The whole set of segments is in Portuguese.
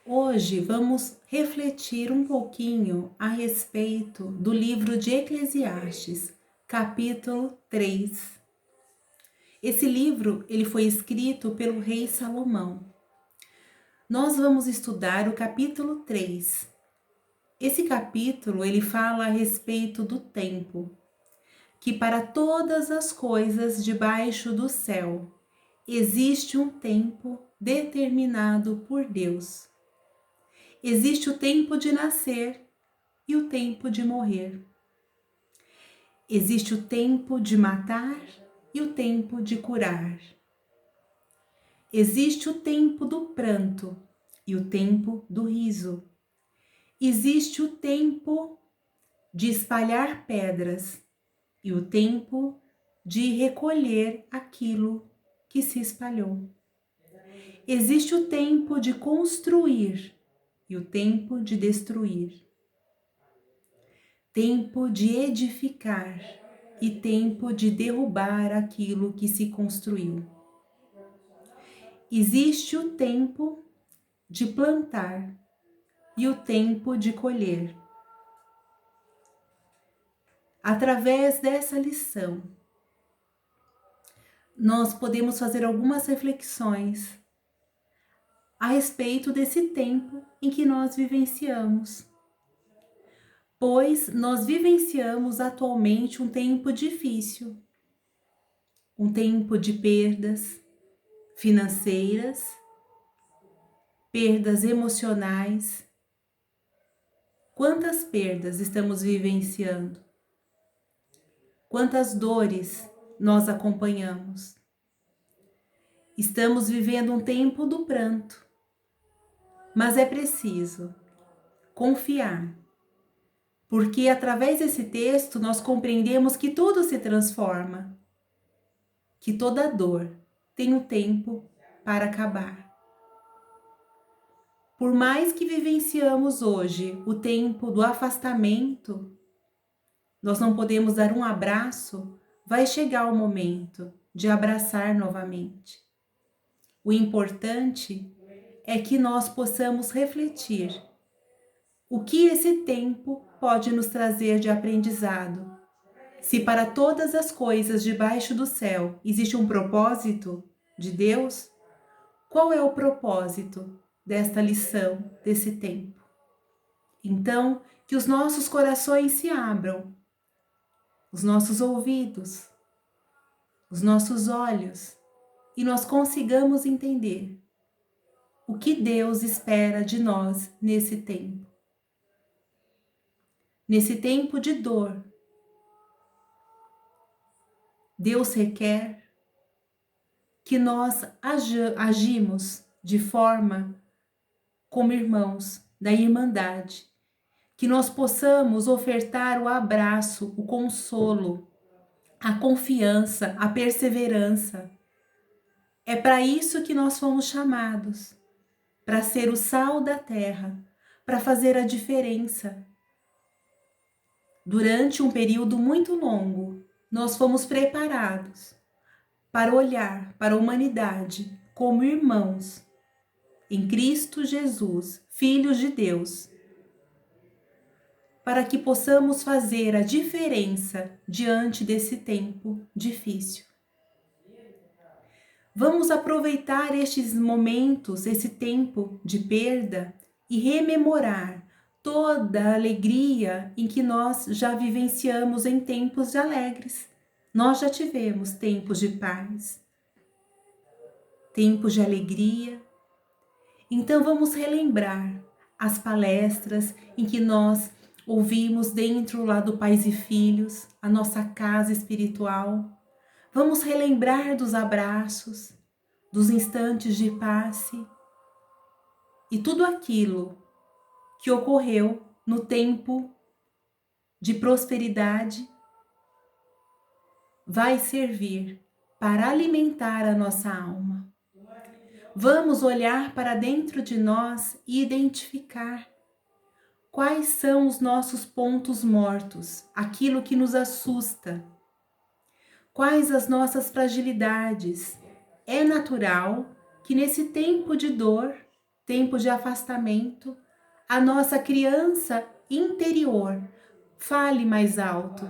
Hoje vamos refletir um pouquinho a respeito do livro de Eclesiastes, capítulo 3. Esse livro ele foi escrito pelo rei Salomão. Nós vamos estudar o capítulo 3. Esse capítulo ele fala a respeito do tempo, que para todas as coisas debaixo do céu existe um tempo determinado por Deus. Existe o tempo de nascer e o tempo de morrer. Existe o tempo de matar e o tempo de curar. Existe o tempo do pranto e o tempo do riso. Existe o tempo de espalhar pedras e o tempo de recolher aquilo que se espalhou. Existe o tempo de construir e o tempo de destruir. Tempo de edificar e tempo de derrubar aquilo que se construiu. Existe o tempo de plantar e o tempo de colher. Através dessa lição, nós podemos fazer algumas reflexões a respeito desse tempo em que nós vivenciamos. Pois nós vivenciamos atualmente um tempo difícil, um tempo de perdas financeiras, perdas emocionais. Quantas perdas estamos vivenciando? Quantas dores nós acompanhamos? Estamos vivendo um tempo do pranto, mas é preciso confiar, porque através desse texto nós compreendemos que tudo se transforma, que toda dor tem um tempo para acabar. Por mais que vivenciamos hoje o tempo do afastamento, nós não podemos dar um abraço, vai chegar o momento de abraçar novamente. O importante é que nós possamos refletir o que esse tempo pode nos trazer de aprendizado. Se para todas as coisas debaixo do céu existe um propósito de Deus, qual é o propósito desta lição, desse tempo? Então, que os nossos corações se abram, os nossos ouvidos, os nossos olhos, e nós consigamos entender o que Deus espera de nós nesse tempo. Nesse tempo de dor, Deus requer que nós agimos de forma como irmãos da Irmandade, que nós possamos ofertar o abraço, o consolo, a confiança, a perseverança. É para isso que nós fomos chamados, para ser o sal da terra, para fazer a diferença. Durante um período muito longo, nós fomos preparados para olhar para a humanidade como irmãos em Cristo Jesus, filhos de Deus, para que possamos fazer a diferença diante desse tempo difícil. Vamos aproveitar estes momentos, esse tempo de perda e rememorar toda a alegria em que nós já vivenciamos em tempos de alegres. Nós já tivemos tempos de paz, tempos de alegria. Então vamos relembrar as palestras em que nós ouvimos dentro lá do Pais e Filhos, a nossa casa espiritual. Vamos relembrar dos abraços, dos instantes de passe e tudo aquilo que ocorreu no tempo de prosperidade vai servir para alimentar a nossa alma. Vamos olhar para dentro de nós e identificar quais são os nossos pontos mortos, aquilo que nos assusta, quais as nossas fragilidades. É natural que nesse tempo de dor tempo de afastamento, a nossa criança interior fale mais alto,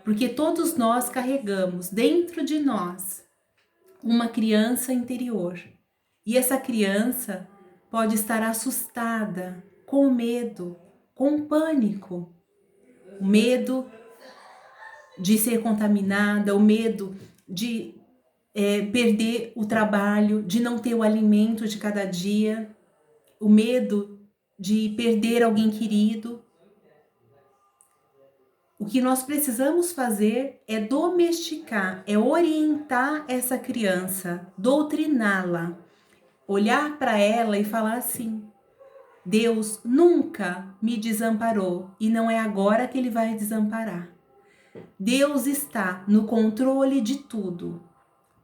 porque todos nós carregamos dentro de nós uma criança interior. E essa criança pode estar assustada, com medo, com pânico. O medo de ser contaminada, o medo de perder o trabalho, de não ter o alimento de cada dia, o medo de perder alguém querido. O que nós precisamos fazer é domesticar, é orientar essa criança, doutriná-la, olhar para ela e falar assim: Deus nunca me desamparou e não é agora que Ele vai desamparar. Deus está no controle de tudo.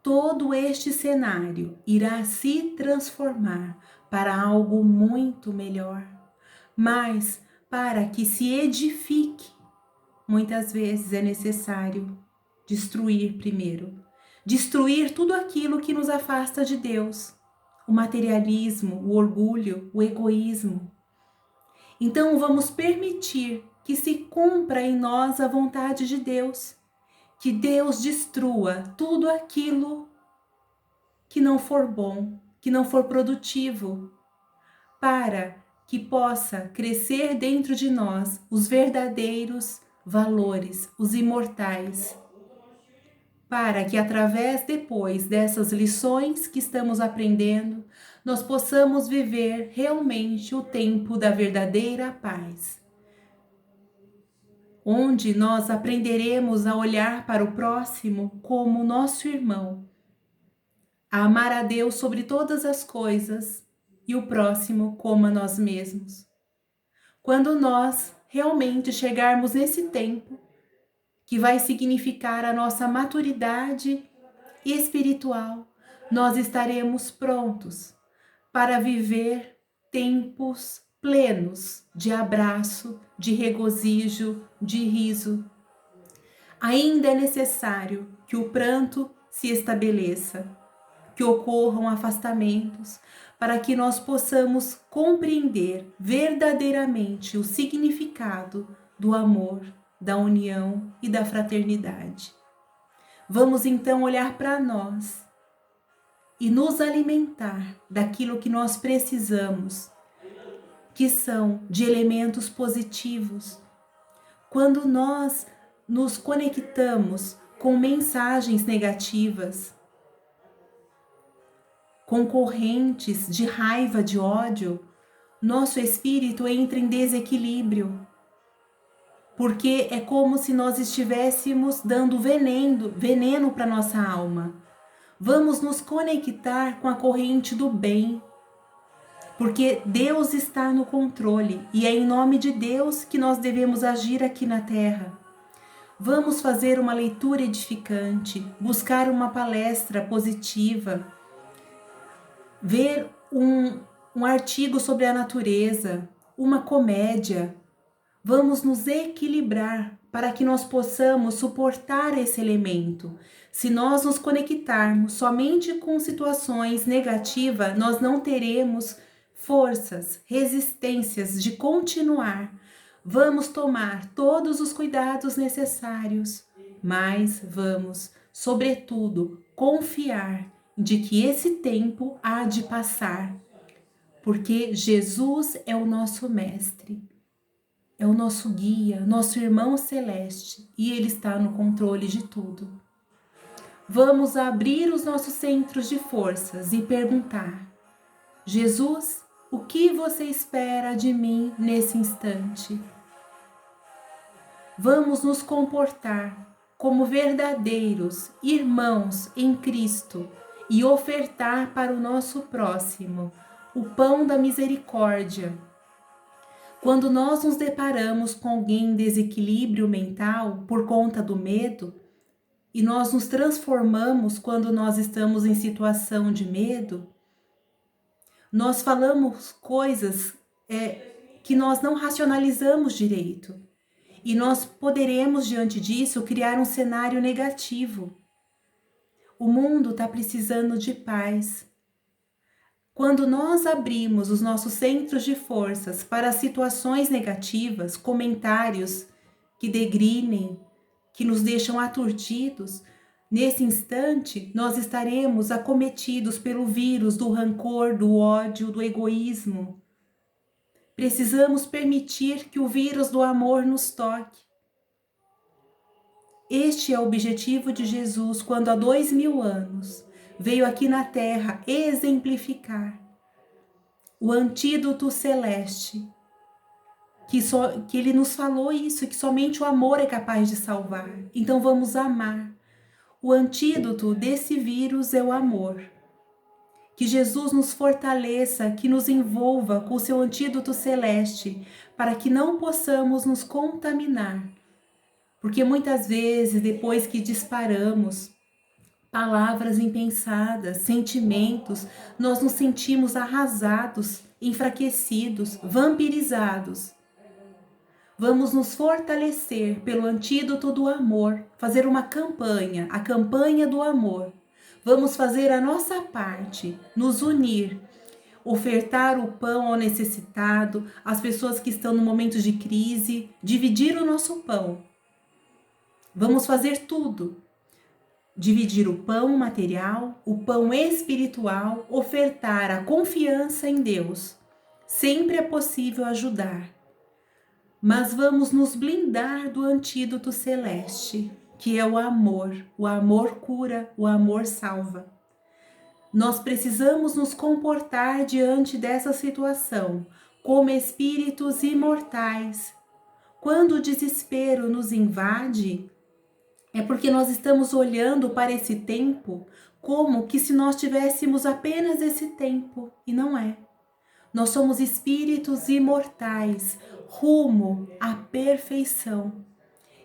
Todo este cenário irá se transformar para algo muito melhor, mas para que se edifique, muitas vezes é necessário destruir primeiro. Destruir tudo aquilo que nos afasta de Deus. O materialismo, o orgulho, o egoísmo. Então vamos permitir que se cumpra em nós a vontade de Deus. Que Deus destrua tudo aquilo que não for bom, que não for produtivo, para que possa crescer dentro de nós os verdadeiros valores, os imortais, para que através depois dessas lições que estamos aprendendo, nós possamos viver realmente o tempo da verdadeira paz, onde nós aprenderemos a olhar para o próximo como nosso irmão, a amar a Deus sobre todas as coisas e o próximo como a nós mesmos. Quando nós realmente chegarmos nesse tempo, que vai significar a nossa maturidade espiritual, nós estaremos prontos para viver tempos plenos de abraço, de regozijo, de riso. Ainda é necessário que o pranto se estabeleça, que ocorram afastamentos, para que nós possamos compreender verdadeiramente o significado do amor, da união e da fraternidade. Vamos então olhar para nós e nos alimentar daquilo que nós precisamos, que são de elementos positivos. Quando nós nos conectamos com mensagens negativas, com correntes de raiva, de ódio, nosso espírito entra em desequilíbrio, porque é como se nós estivéssemos dando veneno para nossa alma. Vamos nos conectar com a corrente do bem, porque Deus está no controle e é em nome de Deus que nós devemos agir aqui na Terra. Vamos fazer uma leitura edificante, buscar uma palestra positiva, ver um artigo sobre a natureza, uma comédia. Vamos nos equilibrar para que nós possamos suportar esse elemento. Se nós nos conectarmos somente com situações negativas, nós não teremos forças, resistências de continuar. Vamos tomar todos os cuidados necessários, mas vamos, sobretudo, confiar de que esse tempo há de passar, porque Jesus é o nosso mestre, é o nosso guia, nosso irmão celeste, e Ele está no controle de tudo. Vamos abrir os nossos centros de forças e perguntar: Jesus, o que você espera de mim nesse instante? Vamos nos comportar como verdadeiros irmãos em Cristo e ofertar para o nosso próximo o pão da misericórdia. Quando nós nos deparamos com alguém em desequilíbrio mental por conta do medo, e nós nos transformamos quando nós estamos em situação de medo, nós falamos coisas que nós não racionalizamos direito. E nós poderemos, diante disso, criar um cenário negativo. O mundo está precisando de paz. Quando nós abrimos os nossos centros de forças para situações negativas, comentários que degrinem, que nos deixam aturdidos, nesse instante nós estaremos acometidos pelo vírus do rancor, do ódio, do egoísmo. Precisamos permitir que o vírus do amor nos toque. Este é o objetivo de Jesus quando há 2000 anos veio aqui na Terra exemplificar o antídoto celeste, que ele nos falou isso, que somente o amor é capaz de salvar. Então vamos amar. O antídoto desse vírus é o amor. Que Jesus nos fortaleça, que nos envolva com o seu antídoto celeste, para que não possamos nos contaminar. Porque muitas vezes, depois que disparamos palavras impensadas, sentimentos, nós nos sentimos arrasados, enfraquecidos, vampirizados. Vamos nos fortalecer pelo antídoto do amor, fazer uma campanha, a campanha do amor. Vamos fazer a nossa parte, nos unir, ofertar o pão ao necessitado, às pessoas que estão no momento de crise, dividir o nosso pão. Vamos fazer tudo. Dividir o pão material, o pão espiritual, ofertar a confiança em Deus. Sempre é possível ajudar. Mas vamos nos blindar do antídoto celeste, que é o amor. O amor cura, o amor salva. Nós precisamos nos comportar diante dessa situação como espíritos imortais. Quando o desespero nos invade, é porque nós estamos olhando para esse tempo como que se nós tivéssemos apenas esse tempo, e não é. Nós somos espíritos imortais, rumo à perfeição.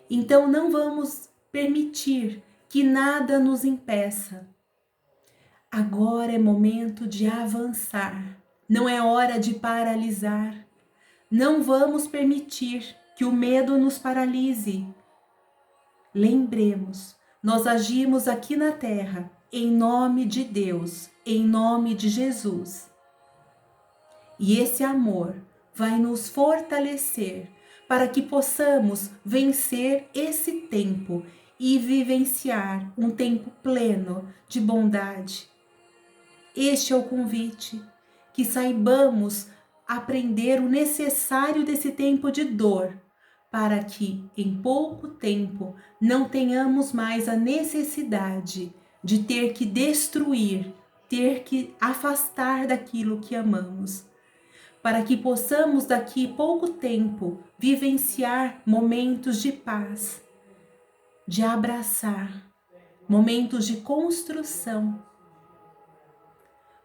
Então não vamos permitir que nada nos impeça. Agora é momento de avançar, não é hora de paralisar. Não vamos permitir que o medo nos paralise. Lembremos, nós agimos aqui na Terra em nome de Deus, em nome de Jesus. E esse amor vai nos fortalecer para que possamos vencer esse tempo e vivenciar um tempo pleno de bondade. Este é o convite, que saibamos aprender o necessário desse tempo de dor, para que, em pouco tempo, não tenhamos mais a necessidade de ter que destruir, ter que afastar daquilo que amamos. Para que possamos, daqui a pouco tempo, vivenciar momentos de paz, de abraçar, momentos de construção.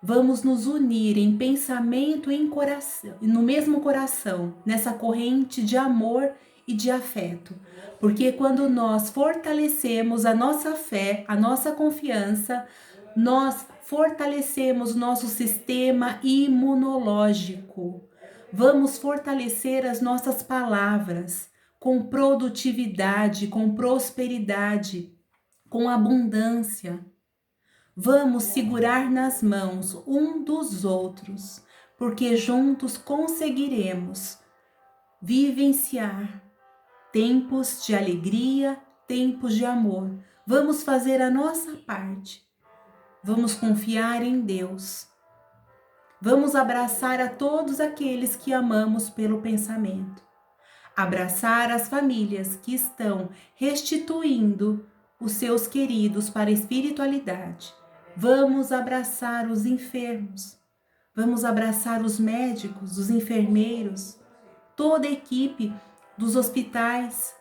Vamos nos unir em pensamento e em coração, no mesmo coração, nessa corrente de amor e de afeto. Porque quando nós fortalecemos a nossa fé, a nossa confiança, nós fortalecemos o nosso sistema imunológico. Vamos fortalecer as nossas palavras com produtividade, com prosperidade, com abundância. Vamos segurar nas mãos um dos outros, porque juntos conseguiremos vivenciar tempos de alegria, tempos de amor. Vamos fazer a nossa parte. Vamos confiar em Deus. Vamos abraçar a todos aqueles que amamos pelo pensamento. Abraçar as famílias que estão restituindo os seus queridos para a espiritualidade. Vamos abraçar os enfermos. Vamos abraçar os médicos, os enfermeiros, toda a equipe dos hospitais.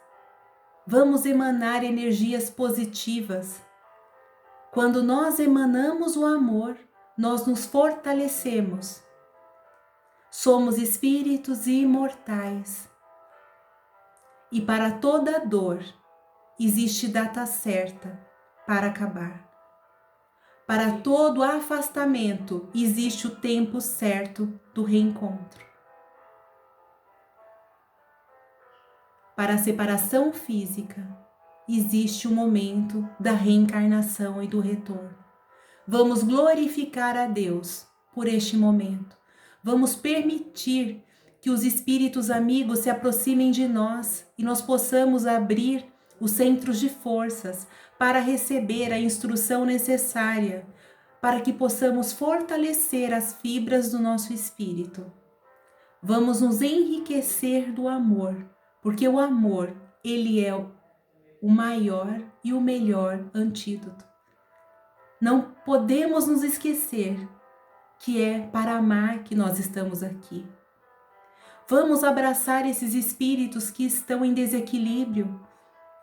Vamos emanar energias positivas. Quando nós emanamos o amor, nós nos fortalecemos. Somos espíritos imortais. E para toda dor, existe data certa para acabar. Para todo afastamento, existe o tempo certo do reencontro. Para a separação física, existe o momento da reencarnação e do retorno. Vamos glorificar a Deus por este momento. Vamos permitir que os espíritos amigos se aproximem de nós e nós possamos abrir os centros de forças para receber a instrução necessária, para que possamos fortalecer as fibras do nosso espírito. Vamos nos enriquecer do amor, porque o amor, ele é o maior e o melhor antídoto. Não podemos nos esquecer que é para amar que nós estamos aqui. Vamos abraçar esses espíritos que estão em desequilíbrio.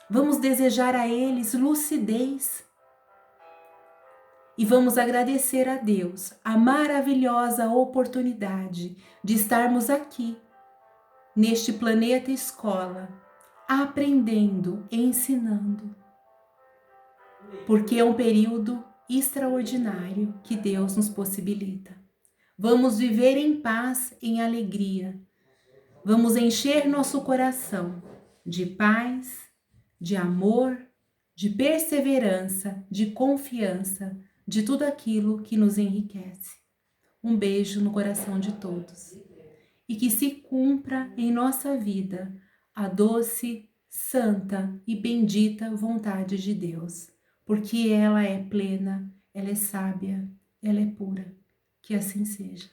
Vamos desejar a eles lucidez. E vamos agradecer a Deus a maravilhosa oportunidade de estarmos aqui, neste planeta escola, aprendendo, ensinando. Porque é um período extraordinário que Deus nos possibilita. Vamos viver em paz, em alegria. Vamos encher nosso coração de paz, de amor, de perseverança, de confiança, de tudo aquilo que nos enriquece. Um beijo no coração de todos. E que se cumpra em nossa vida a doce, santa e bendita vontade de Deus, porque ela é plena, ela é sábia, ela é pura. Que assim seja.